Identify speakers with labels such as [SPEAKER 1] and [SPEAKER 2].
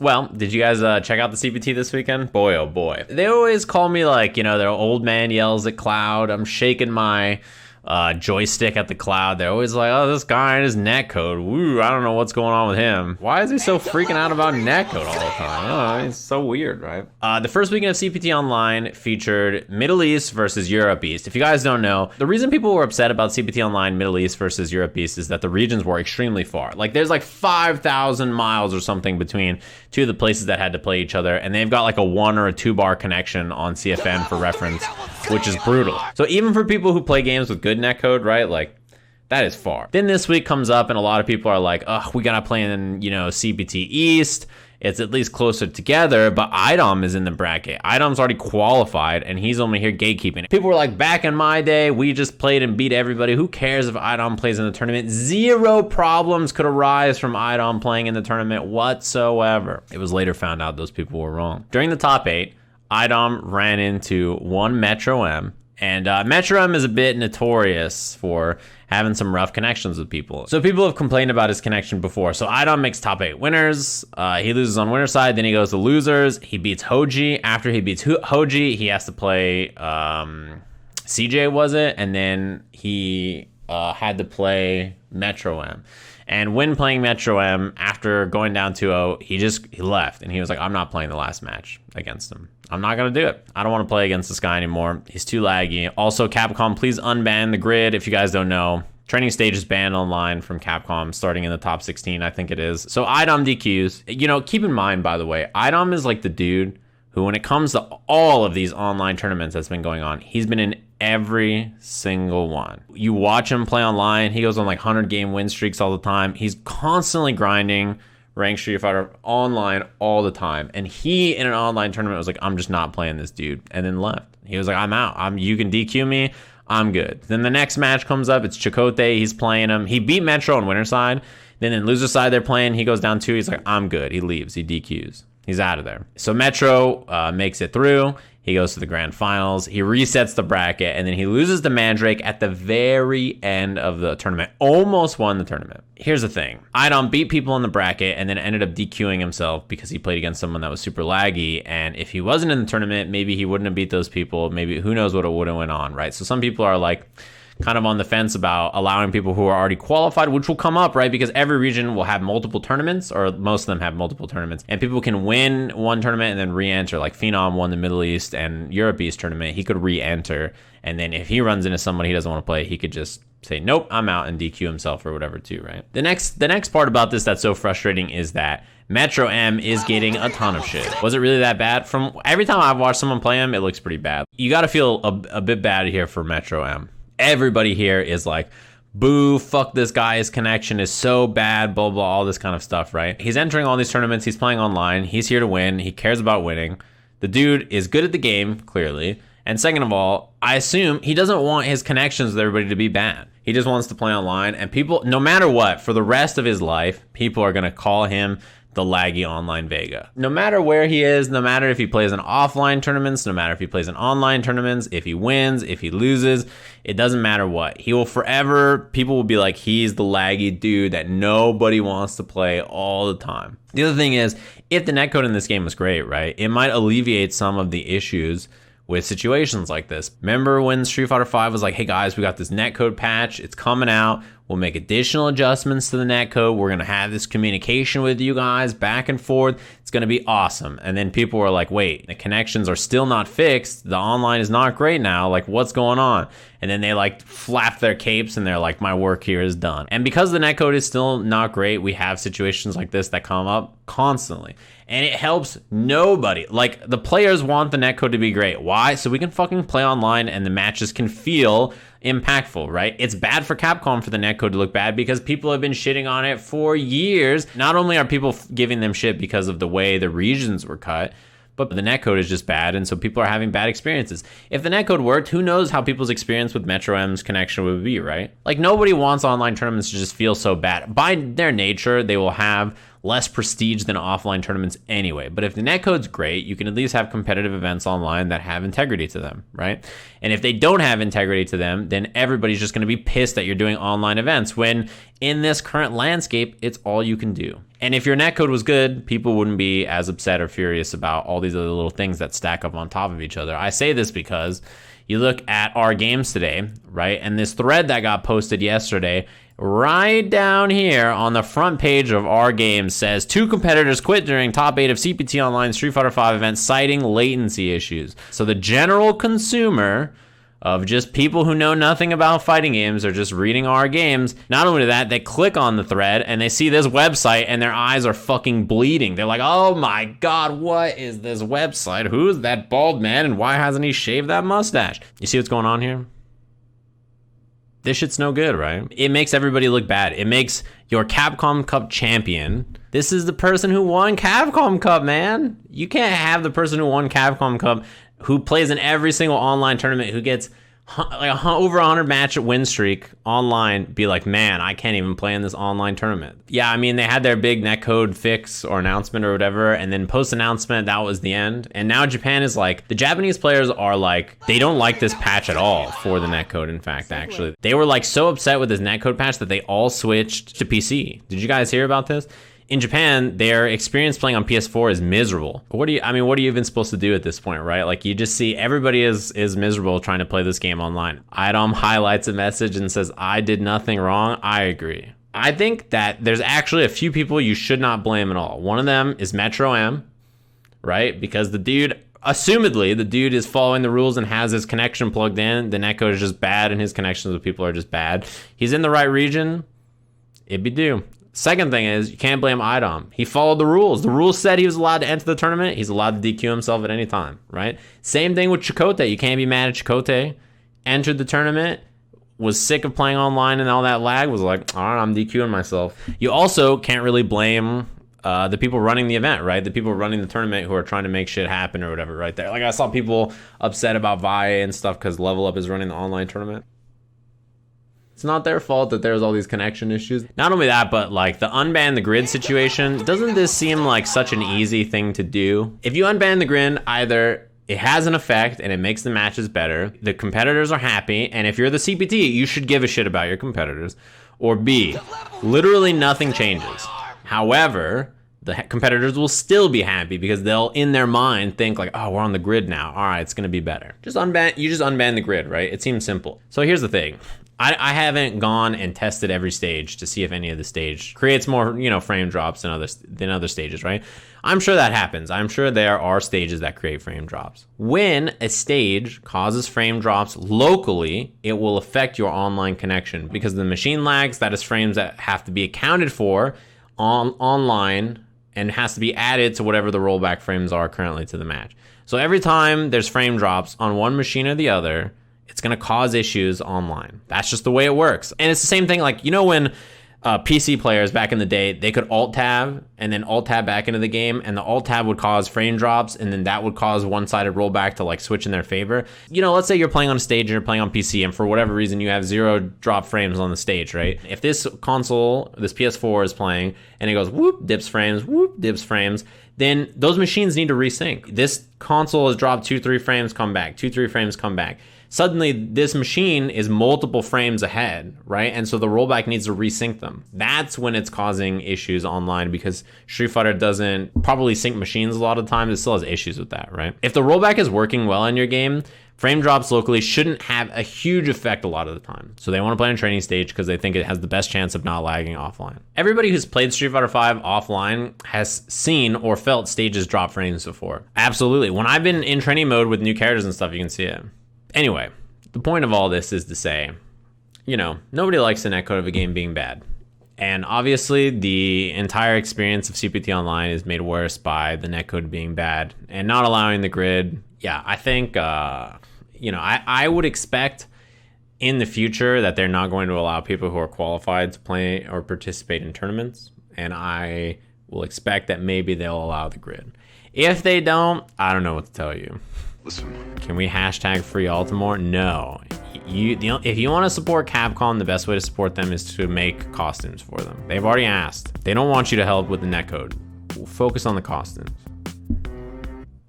[SPEAKER 1] Well, did you guys check out the CPT this weekend? Boy, oh boy. They always call me like, their old man yells at cloud. I'm shaking my joystick at the cloud. They're always like, oh, this guy and his netcode. Woo, I don't know what's going on with him. Why is he so freaking out about netcode all the time? It's so weird, right? The first weekend of CPT Online featured Middle East versus Europe East. If you guys don't know, the reason people were upset about CPT Online Middle East versus Europe East is that the regions were extremely far. Like there's like 5,000 miles or something between two of the places that had to play each other, and they've got like a 1 or a 2 bar connection on CFN for reference, which is brutal. So even for people who play games with good netcode, right, like that is far. Then this week comes up and a lot of people are like, oh, we gotta play in CPT East. It's at least closer together, but Idom is in the bracket. Idom's already qualified, and he's only here gatekeeping. People were like, back in my day, we just played and beat everybody. Who cares if Idom plays in the tournament? 0 problems could arise from Idom playing in the tournament whatsoever. It was later found out those people were wrong. During the top 8, Idom ran into one Metro M, and Metro M is a bit notorious for having some rough connections with people. So people have complained about his connection before. So Idom makes top 8 winners. He loses on winner side. Then he goes to losers. He beats Hoji. After he beats Hoji, he has to play CJ, was it? And then he had to play Metro M. And when playing Metro M, after going down 2-0, he left. And he was like, I'm not playing the last match against him. I'm not going to do it. I don't want to play against this guy anymore. He's too laggy. Also, Capcom, please unban the grid. If you guys don't know, training stage is banned online from Capcom starting in the top 16, I think it is. So Idom DQs. Keep in mind, by the way, Idom is like the dude who, when it comes to all of these online tournaments that's been going on, he's been in every single one. You watch him play online, he goes on like 100-game win streaks all the time. He's constantly grinding ranked Street Fighter online all the time. And he, in an online tournament, was like, I'm just not playing this dude, and then left. He was like, I'm out. You can DQ me. I'm good. Then the next match comes up. It's Chakotay. He's playing him. He beat Metro on winner side. Then in loser side, they're playing. He goes down 2. He's like, I'm good. He leaves. He DQs. He's out of there. So Metro makes it through. He goes to the grand finals. He resets the bracket, and then he loses to Mandrake at the very end of the tournament. Almost won the tournament. Here's the thing. Idom beat people in the bracket and then ended up DQing himself because he played against someone that was super laggy. And if he wasn't in the tournament, maybe he wouldn't have beat those people. Maybe who knows what it would have went on, right? So some people are like kind of on the fence about allowing people who are already qualified, which will come up, right? Because every region will have multiple tournaments, or most of them have multiple tournaments, and people can win one tournament and then re-enter. Like Phenom won the Middle East and Europe East tournament. He could re-enter, and then if he runs into someone he doesn't want to play, he could just say, nope, I'm out, and DQ himself or whatever too, right? The next part about this that's so frustrating is that Metro M is getting a ton of shit. Was it really that bad? From every time I've watched someone play him, it looks pretty bad. You got to feel a bit bad here for Metro M. Everybody here is like, boo, fuck this guy, his connection is so bad, blah, blah, all this kind of stuff, right? He's entering all these tournaments, he's playing online, he's here to win, he cares about winning. The dude is good at the game, clearly. And second of all, I assume he doesn't want his connections with everybody to be bad. He just wants to play online, and people, no matter what, for the rest of his life, people are going to call him the laggy online Vega. No matter where he is, no matter if he plays in offline tournaments, no matter if he plays in online tournaments, if he wins, if he loses, it doesn't matter what. He will forever, people will be like, he's the laggy dude that nobody wants to play all the time. The other thing is, if the netcode in this game was great, right, it might alleviate some of the issues with situations like this. Remember when Street Fighter V was like, hey guys, we got this netcode patch, it's coming out, we'll make additional adjustments to the netcode, we're gonna have this communication with you guys back and forth, it's gonna be awesome. And then people were like, wait, the connections are still not fixed, the online is not great now, like what's going on? And then they like flap their capes and they're like, my work here is done. And because the netcode is still not great, we have situations like this that come up constantly. And it helps nobody. Like, the players want the netcode to be great. Why? So we can fucking play online and the matches can feel impactful, right? It's bad for Capcom for the netcode to look bad because people have been shitting on it for years. Not only are people giving them shit because of the way the regions were cut, but the netcode is just bad, and so people are having bad experiences. If the netcode worked, who knows how people's experience with Metro M's connection would be, right? Like, nobody wants online tournaments to just feel so bad. By their nature, they will have less prestige than offline tournaments anyway. But if the netcode's great, you can at least have competitive events online that have integrity to them, right? And if they don't have integrity to them, then everybody's just going to be pissed that you're doing online events when in this current landscape, it's all you can do. And if your netcode was good, people wouldn't be as upset or furious about all these other little things that stack up on top of each other. I say this because you look at our games today, right? And this thread that got posted yesterday, right down here on the front page of our game says 2 competitors quit during top 8 of CPT Online Street Fighter V event citing latency issues. So the general consumer of just people who know nothing about fighting games or just reading our games, not only that, they click on the thread and they see this website and their eyes are fucking bleeding. They're like, oh my God, what is this website? Who's that bald man and why hasn't he shaved that mustache? You see what's going on here? This shit's no good, right? It makes everybody look bad. It makes your Capcom Cup champion. This is the person who won Capcom Cup, man. You can't have the person who won Capcom Cup who plays in every single online tournament, who gets like over 100 match win streak online, be like, man, I can't even play in this online tournament. Yeah, I mean, they had their big netcode fix or announcement or whatever, and then post-announcement, that was the end. And now Japan is like, the Japanese players are like, they don't like this patch at all for the netcode, in fact, actually. They were like so upset with this netcode patch that they all switched to PC. Did you guys hear about this? In Japan, their experience playing on PS4 is miserable. What are you even supposed to do at this point, right? Like, you just see everybody is miserable trying to play this game online. Idom highlights a message and says, I did nothing wrong. I agree. I think that there's actually a few people you should not blame at all. One of them is Metro M, right? Because the dude, assumedly, the dude is following the rules and has his connection plugged in. The netcode is just bad and his connections with people are just bad. He's in the right region. It'd be due. Second thing is, you can't blame Idom. He followed the rules. The rules said he was allowed to enter the tournament. He's allowed to DQ himself at any time, right? Same thing with Chakotay. You can't be mad at Chakotay. Entered the tournament, was sick of playing online and all that lag, was like, all right, I'm DQing myself. You also can't really blame the people running the event, right? The people running the tournament who are trying to make shit happen or whatever right there. Like, I saw people upset about VIA and stuff because Level Up is running the online tournament. It's not their fault that there's all these connection issues. Not only that, but like the unban the grid situation, doesn't this seem like such an easy thing to do? If you unban the grid, either it has an effect and it makes the matches better, the competitors are happy, and if you're the CPT, you should give a shit about your competitors. Or B, literally nothing changes. However, the competitors will still be happy because they'll, in their mind, think like, oh, we're on the grid now. All right, it's gonna be better. You just unban the grid, right? It seems simple. So here's the thing. I haven't gone and tested every stage to see if any of the stage creates more, frame drops than other stages, right? I'm sure that happens. I'm sure there are stages that create frame drops. When a stage causes frame drops locally, it will affect your online connection because the machine lags, that is frames that have to be accounted for online and has to be added to whatever the rollback frames are currently to the match. So every time there's frame drops on one machine or the other, it's going to cause issues online. That's just the way it works. And it's the same thing, like, when PC players back in the day, they could alt-tab and then alt-tab back into the game, and the alt-tab would cause frame drops, and then that would cause one-sided rollback to, like, switch in their favor. Let's say you're playing on a stage and you're playing on PC, and for whatever reason, you have 0 drop frames on the stage, right? If this console, this PS4 is playing, and it goes whoop, dips frames, then those machines need to resync. This console has dropped 2-3 frames, come back, 2-3 frames, come back. Suddenly, this machine is multiple frames ahead, right? And so the rollback needs to resync them. That's when it's causing issues online because Street Fighter doesn't properly sync machines a lot of times. It still has issues with that, right? If the rollback is working well in your game, frame drops locally shouldn't have a huge effect a lot of the time. So they want to play on a training stage because they think it has the best chance of not lagging offline. Everybody who's played Street Fighter V offline has seen or felt stages drop frames before. Absolutely. When I've been in training mode with new characters and stuff, you can see it. Anyway, the point of all this is to say, nobody likes the netcode of a game being bad. And obviously, the entire experience of CPT Online is made worse by the netcode being bad and not allowing the grid. Yeah, I think, I would expect in the future that they're not going to allow people who are qualified to play or participate in tournaments. And I will expect that maybe they'll allow the grid. If they don't, I don't know what to tell you. Listen. Can we hashtag free Altimore? No. if you want to support Capcom, the best way to support them is to make costumes for them. They've already asked. They don't want you to help with the netcode. Focus on the costumes.